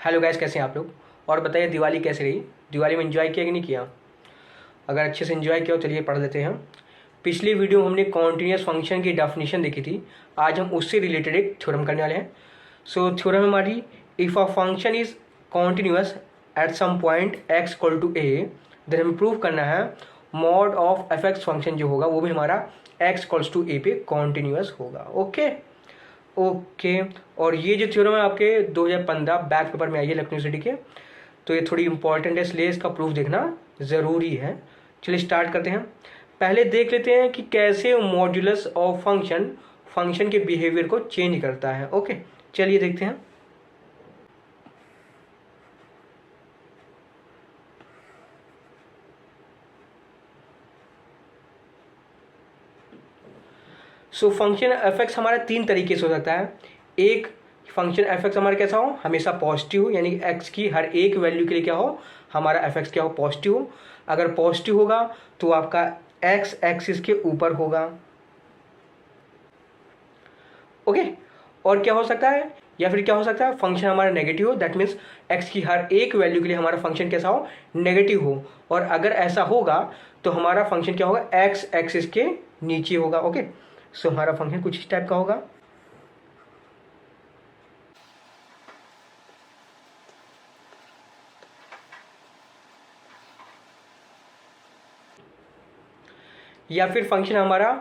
Hello guys, कैसे हैं आप लोग। और बताइए दिवाली कैसे रही। दिवाली में एंजॉय किया कि नहीं किया। अगर अच्छे से एंजॉय किया हो चलिए पढ़ लेते हैं। पिछली वीडियो में हमने कॉन्टिन्यूस फंक्शन की डेफिनेशन देखी थी। आज हम उससे रिलेटेड एक थ्योरम करने वाले हैं। सो थ्योरम हमारी, if a function is continuous at some point x equal to a, then हमें प्रूव करना है mod of F X function जो होगा वो भी हमारा x इक्वल्स टू a पे कॉन्टिन्यूस होगा। Okay okay. और ये जो थ्योरम है आपके 2015 बैक पेपर में आई है लखनऊ यूनिवर्सिटी के, तो ये थोड़ी इंपॉर्टेंट है, इसलिए इसका प्रूफ देखना ज़रूरी है। चलिए स्टार्ट करते हैं। पहले देख लेते हैं कि कैसे मॉड्यूलस ऑफ फंक्शन के बिहेवियर को चेंज करता है। ओके चलिए देखते हैं। सो फंक्शन एफ एक्स हमारा तीन तरीके से हो सकता है। एक, फंक्शन एफ एक्स हमारा कैसा हो, हमेशा पॉजिटिव हो, यानी कि एक्स की हर एक वैल्यू के लिए क्या हो, हमारा एफ एक्स क्या हो, पॉजिटिव हो। अगर पॉजिटिव होगा तो आपका एक्स एक्सिस के ऊपर होगा। ओके। और क्या हो सकता है, या फिर क्या हो सकता है, फंक्शन हमारा नेगेटिव हो, दैट मीन्स एक्स की हर एक वैल्यू के लिए हमारा फंक्शन कैसा हो, नेगेटिव हो। और अगर ऐसा होगा तो हमारा फंक्शन क्या होगा, एक्स एक्सिस के नीचे होगा। ओके। सो हमारा फंक्शन कुछ इस टाइप का होगा। या फिर फंक्शन हमारा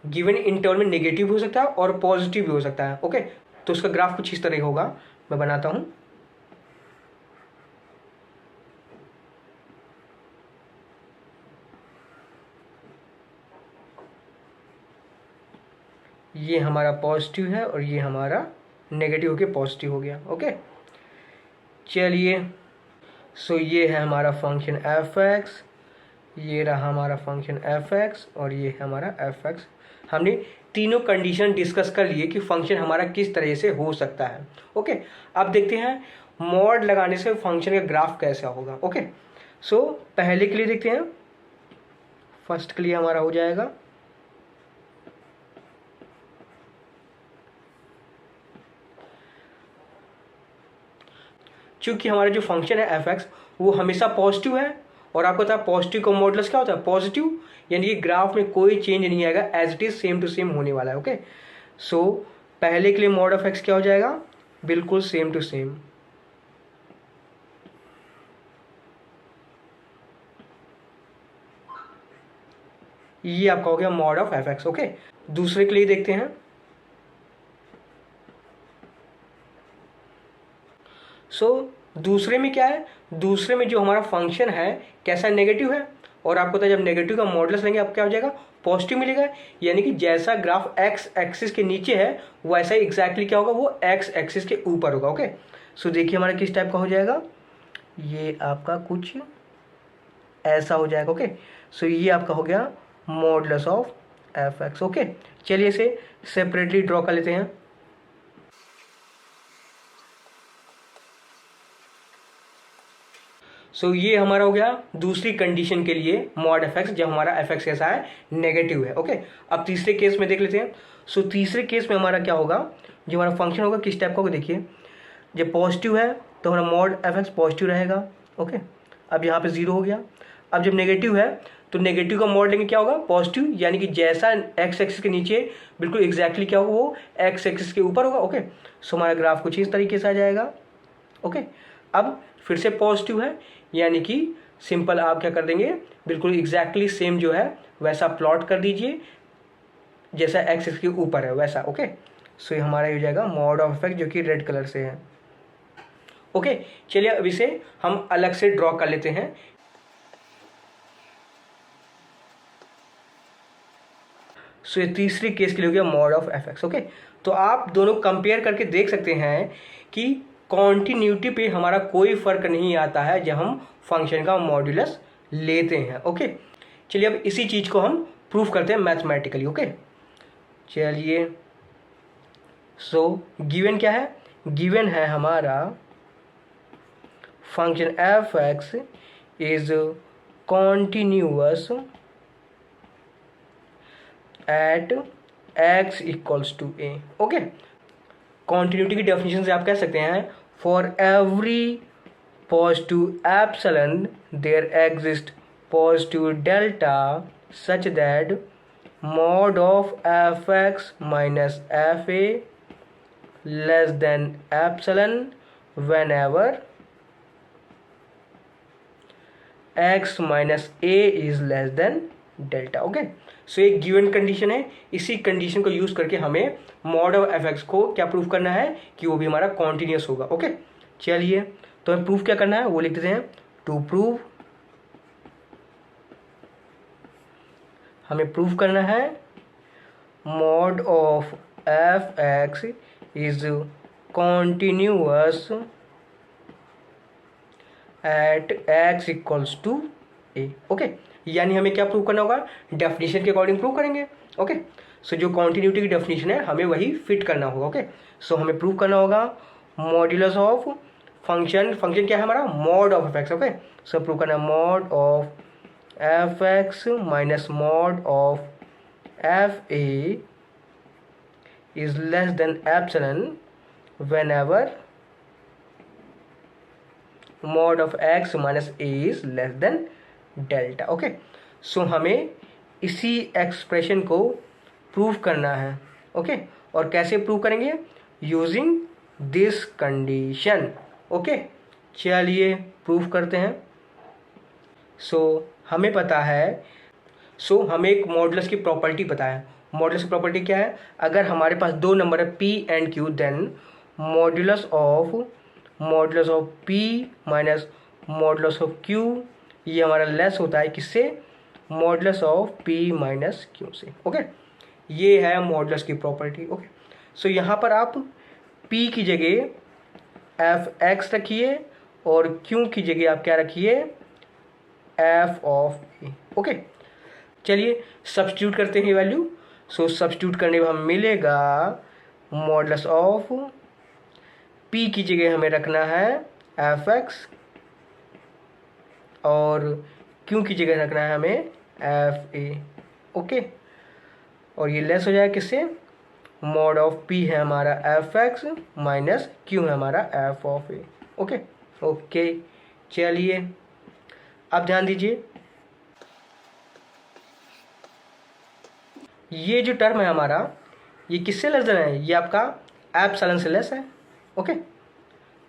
गिवन इंटरवल में नेगेटिव हो सकता है और पॉजिटिव भी हो सकता है। ओके। तो उसका ग्राफ कुछ इस तरह का होगा, मैं बनाता हूं। ये हमारा पॉजिटिव है और ये हमारा नेगेटिव होके पॉजिटिव हो गया। ओके चलिए। सो ये है हमारा फंक्शन एफ एक्स, ये रहा हमारा फंक्शन एफ एक्स और ये है हमारा एफ एक्स। हमने तीनों कंडीशन डिस्कस कर लिए कि फंक्शन हमारा किस तरह से हो सकता है। ओके। अब देखते हैं मॉड लगाने से फंक्शन का ग्राफ कैसा होगा। ओके। सो पहले के लिए देखते हैं, फर्स्ट के लिए हमारा हो जाएगा चूंकि हमारा जो फंक्शन है एफ एक्स वो हमेशा पॉजिटिव है, और आपको पता है पॉजिटिव का मॉडुलस क्या होता है, पॉजिटिव, यानी कि ग्राफ में कोई चेंज नहीं आएगा, as it is same to same होने वाला है। ओके। सो पहले के लिए मॉड ऑफ एक्स क्या हो जाएगा, बिल्कुल सेम टू सेम। ये आपका हो गया mod of F x. Okay. दूसरे के लिए देखते हैं। दूसरे में क्या है, दूसरे में जो हमारा फंक्शन है कैसा, नेगेटिव है, और आपको पता है जब नेगेटिव का मॉडुलस लेंगे आप क्या हो जाएगा, पॉजिटिव मिलेगा। यानी कि जैसा ग्राफ एक्स एक्सिस के नीचे है वैसा ही एग्जैक्टली क्या होगा, वो एक्स एक्सिस के ऊपर होगा। ओके। सो देखिए हमारा किस टाइप का हो जाएगा, ये आपका कुछ ऐसा हो जाएगा। ओके। सो ये आपका हो गया modulus of F x. Okay. चलिए इसे सेपरेटली ड्रॉ कर लेते हैं। ये हमारा हो गया दूसरी कंडीशन के लिए मॉड एफ एक्स, जब हमारा एफ एक्स कैसा है, नेगेटिव है। ओके। अब तीसरे केस में देख लेते हैं। तीसरे केस में हमारा क्या होगा, जो हमारा फंक्शन होगा किस टाइप का होगा, देखिए जब पॉजिटिव है तो हमारा मॉड एफ एक्स पॉजिटिव रहेगा। ओके। अब यहाँ पे जीरो हो गया। अब जब नेगेटिव है तो नेगेटिव का मॉड लेंगे क्या होगा, पॉजिटिव, यानी कि जैसा एक्स एक्सिस के नीचे बिल्कुल एग्जैक्टली क्या होगा, वो एक्स एक्सिस के ऊपर होगा। ओके। हमारा ग्राफ कुछ इस तरीके से आ जाएगा। ओके। अब फिर से पॉजिटिव है, यानी कि सिंपल आप क्या कर देंगे, बिल्कुल एग्जैक्टली सेम जो है वैसा प्लॉट कर दीजिए, जैसा एक्स इसके ऊपर है वैसा। ओके। ये हमारा हो जाएगा मॉड ऑफ इफेक्ट, जो कि रेड कलर से है। ओके। चलिए अब इसे हम अलग से ड्रॉ कर लेते हैं। ये तीसरी केस के लिए हो गया mod of F x. Okay. तो आप दोनों कंपेयर करके देख सकते हैं कि कॉन्टिन्यूटी पे हमारा कोई फर्क नहीं आता है जब हम फंक्शन का मॉड्यूलस लेते हैं। ओके। चलिए अब इसी चीज को हम प्रूफ करते हैं मैथमेटिकली। ओके। चलिए। गिवन क्या है, गिवन है हमारा function F X is continuous at X equals to A. Okay. Continuity की डेफिनेशन से आप कह सकते हैं for every positive epsilon there exists positive delta such that mod of fx minus fa less than epsilon whenever x minus a is less than delta. Okay, so एक given condition है, इसी condition को use करके हमें mod of F x को क्या prove करना है कि वो भी हमारा कॉन्टिन्यूस होगा। ओके, चलिए तो हमें प्रूफ क्या करना है वो लिख देते हैं। टू प्रूव, हमें प्रूफ करना है mod of F X is continuous at X equals to A. Okay, यानी हमें क्या प्रूव करना होगा, डेफिनेशन के अकॉर्डिंग प्रूव करेंगे। ओके, सो जो कॉन्टिन्यूटी की डेफिनेशन है हमें वही फिट करना होगा। ओके, सो हमें प्रूव करना होगा मॉड्यूलस ऑफ फंक्शन, फंक्शन क्या है हमारा, mod of F x. Okay, so prove करना mod of F x minus mod of f a is less than epsilon whenever mod of x minus a is less than delta। Okay, so हमें इसी expression को prove करना है। Okay, और कैसे prove करेंगे, using this condition. Okay, चलिए prove करते हैं। सो हमें पता है, हमें एक मॉडुलस की प्रॉपर्टी पता है। मॉडुलस की प्रॉपर्टी क्या है, अगर हमारे पास दो नंबर है p and q then modulus of p minus modulus of q ये हमारा लेस होता है किससे, modulus of p minus q से। ओके, ये है मॉडुलस की प्रॉपर्टी। ओके, सो यहाँ पर आप p की जगह एफ एक्स रखिए और q की जगह आप क्या रखिए, एफ ऑफ ए। ओके, चलिए सब्स्टिट्यूट करते हैं वैल्यू। सो सब्स्टिट्यूट करने में हमें मिलेगा मॉडुलस ऑफ p की जगह हमें रखना है एफ एक्स और q की जगह रखना है हमें एफ ए। ओके, और ये लेस हो जाएगा किससे, मॉड ऑफ p है हमारा एफ एक्स माइनस q है हमारा F of A. Okay okay, चलिए अब ध्यान दीजिए, ये जो टर्म है हमारा ये किससे लेस देन है, ये आपका एप्सिलॉन से लेस है। ओके,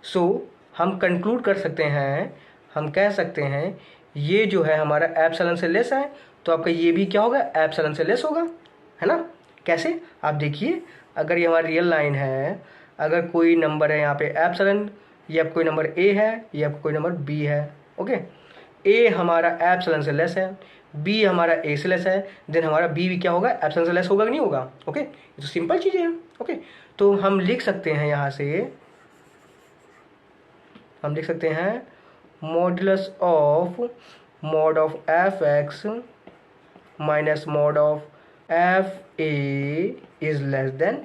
सो हम कंक्लूड कर सकते हैं, हम कह सकते हैं ये जो है हमारा एप्सिलॉन से लेस है, तो आपका ये भी क्या होगा, एप्सिलॉन से लेस होगा, है ना। कैसे, आप देखिए, अगर ये हमारी रियल लाइन है, अगर कोई नंबर है यहाँ पे एप्सिलॉन, ये आपका कोई नंबर ए है, ये आपका कोई नंबर बी है। ओके, ए हमारा एप्सिलॉन से लेस है, बी हमारा ए से लेस है, देन हमारा बी भी क्या होगा, एप्सिलॉन से लेस होगा कि नहीं होगा। ओके, ये तो सिंपल चीज़ें हैं। ओके, तो हम लिख सकते हैं यहाँ से, हम लिख सकते हैं modulus of mod of F x minus mod of f a is less than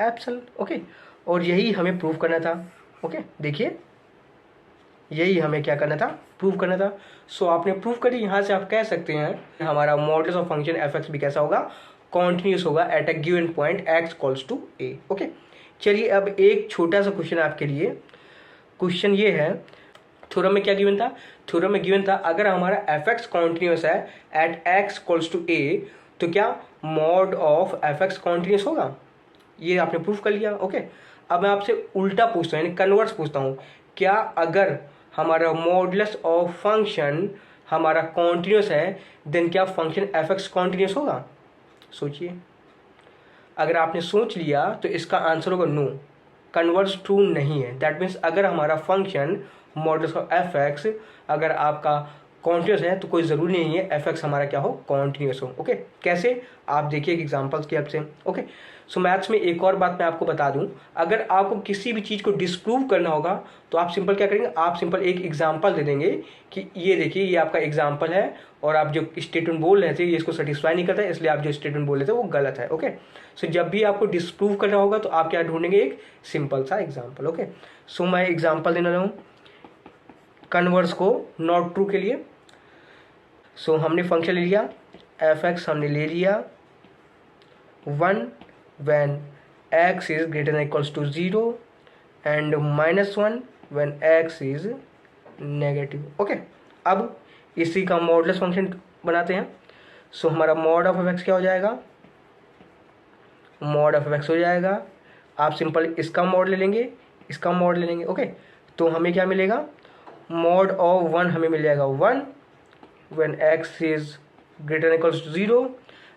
epsilon. Okay, और यही हमें प्रूव करना था। ओके, देखिए यही हमें क्या करना था, प्रूव करना था। सो आपने प्रूव करी, यहाँ से आप कह सकते हैं हमारा modulus of function F X भी कैसा होगा, कॉन्टिन्यूस होगा at a given point X equals to A. Okay, चलिए अब एक छोटा सा क्वेश्चन आपके लिए। क्वेश्चन ये है, थ्योरम में क्या गिवन था, थ्योरम में गिवन था अगर हमारा एफ एक्स कॉन्टिन्यूस है एट एक्स इक्वल्स टू ए, तो क्या mod of F x continuous होगा। ये आपने प्रूफ कर लिया। ओके, अब मैं आपसे उल्टा पूछता हूँ, यानी कन्वर्स पूछता हूँ, क्या अगर हमारा मॉडुलस ऑफ फंक्शन हमारा कॉन्टिन्यूस है देन क्या फंक्शन एफ एक्स कॉन्टिन्यूस होगा। सोचिए, अगर आपने सोच लिया तो इसका आंसर होगा नो, कन्वर्स ट्रू नहीं है। दैट मीन्स अगर हमारा function modulus of F x अगर आपका कॉन्टिन्यूस है तो कोई ज़रूरी नहीं है एफ एक्स हमारा क्या हो, कॉन्टिन्यूस हो। ओके, कैसे, आप देखिए एग्जांपल्स की हेल्प से। ओके, सो मैथ्स में एक और बात मैं आपको बता दूं, अगर आपको किसी भी चीज़ को डिस्प्रूव करना होगा तो आप सिंपल क्या करेंगे, आप सिंपल एक एग्जांपल दे देंगे कि ये देखिए ये आपका एग्जांपल है और आप जो स्टेटमेंट बोल रहे थे ये इसको सेटिस्फाई नहीं करता है, इसलिए आप जो स्टेटमेंट बोल रहे थे वो गलत है। ओके, सो जब भी आपको डिस्प्रूव करना होगा तो आप क्या ढूंढेंगे, एक सिंपल सा एग्जाम्पल। ओके, सो मैं एग्जाम्पल देना रहा हूँ कन्वर्स को नॉट ट्रू के लिए। सो हमने फंक्शन ले लिया एफ एक्स, हमने ले लिया 1 when x is greater than equals to 0 and -1 when x is negative. Okay, अब इसी का मॉडुलस फंक्शन बनाते हैं। सो हमारा मॉड ऑफ एफ एक्स क्या हो जाएगा, मॉड ऑफ एफ एक्स हो जाएगा, आप सिंपल इसका मॉड ले लेंगे, इसका मॉड ले लेंगे। ओके, तो हमें क्या मिलेगा, मॉड ऑफ 1 हमें मिल जाएगा 1 when x is greater equals to 0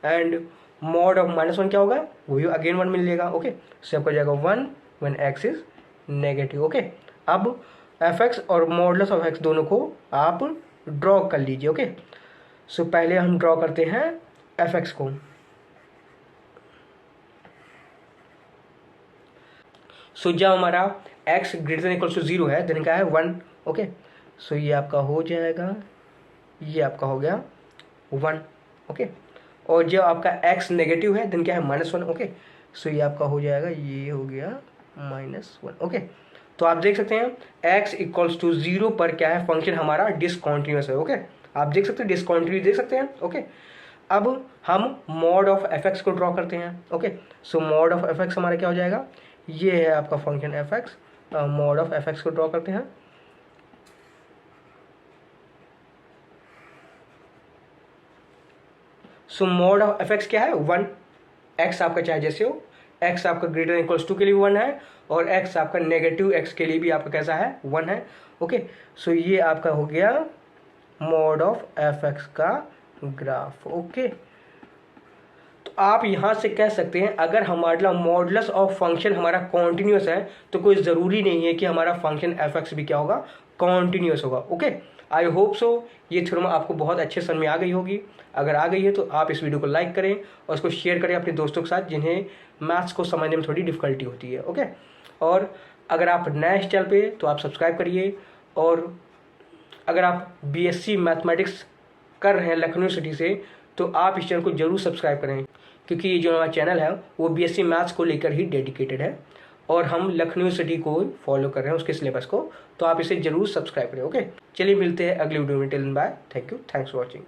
and mod of -1 क्या होगा, वही अगेन 1 मिल जाएगा। ओके, सो आपका जाएगा 1 when x is negative. Okay, अब एफ एक्स और मॉडुलस ऑफ x दोनों को आप ड्रॉ कर लीजिए। ओके, सो पहले हम ड्रॉ करते हैं एफ एक्स को। सो जब हमारा x greater than equals to 0 है देन क्या है 1। ओके, सो ये आपका हो जाएगा, ये आपका हो गया 1। ओके, और जब आपका x नेगेटिव है देन क्या है -1। ओके, सो ये आपका हो जाएगा, ये हो गया -1। ओके, तो आप देख सकते हैं x इक्वल्स टू 0 पर क्या है, फंक्शन हमारा डिसकॉन्टिन्यूस है। ओके, आप देख सकते हैं डिसकॉन्टिन्यूस देख सकते हैं। ओके, अब हम मॉड ऑफ एफ एक्स को ड्रॉ करते हैं। Okay, so mod of F x हमारा क्या हो जाएगा, ये है आपका function F x, mod of F x को ड्रॉ करते हैं। सो मॉड ऑफ एफ एक्स क्या है 1, एक्स आपका चाहे जैसे हो, एक्स आपका ग्रेटर इक्वल्स टू के लिए 1 है और एक्स आपका नेगेटिव एक्स के लिए भी आपका कैसा है 1 है। ओके, सो ये आपका हो गया मॉड ऑफ एफ एक्स का ग्राफ। ओके, तो आप यहाँ से कह सकते हैं अगर हमारा मॉडुलस ऑफ फंक्शन हमारा कॉन्टिन्यूस है तो कोई ज़रूरी नहीं है कि हमारा फंक्शन एफ एक्स भी क्या होगा, कॉन्टिन्यूस होगा। ओके, आई होप सो ये थ्योरम आपको बहुत अच्छे समझ में आ गई होगी। अगर आ गई है तो आप इस वीडियो को लाइक करें और उसको शेयर करें अपने दोस्तों के साथ जिन्हें मैथ्स को समझने में थोड़ी डिफ़िकल्टी होती है। ओके, और अगर आप नए इस चैनल पे तो आप सब्सक्राइब करिए, और अगर आप बीएससी मैथमेटिक्स कर रहे हैं लखनऊ यूनिवर्सिटी से तो आप इस चैनल को जरूर सब्सक्राइब करें, क्योंकि ये जो हमारा चैनल है वो बीएससी मैथ्स को लेकर ही डेडिकेटेड है और हम लखनऊ यूनिवर्सिटी को फॉलो कर रहे हैं उसके सिलेबस को, तो आप इसे जरूर सब्सक्राइब करें। ओके, चलिए मिलते हैं अगले वीडियो में। Till then bye, thank you, thanks for watching.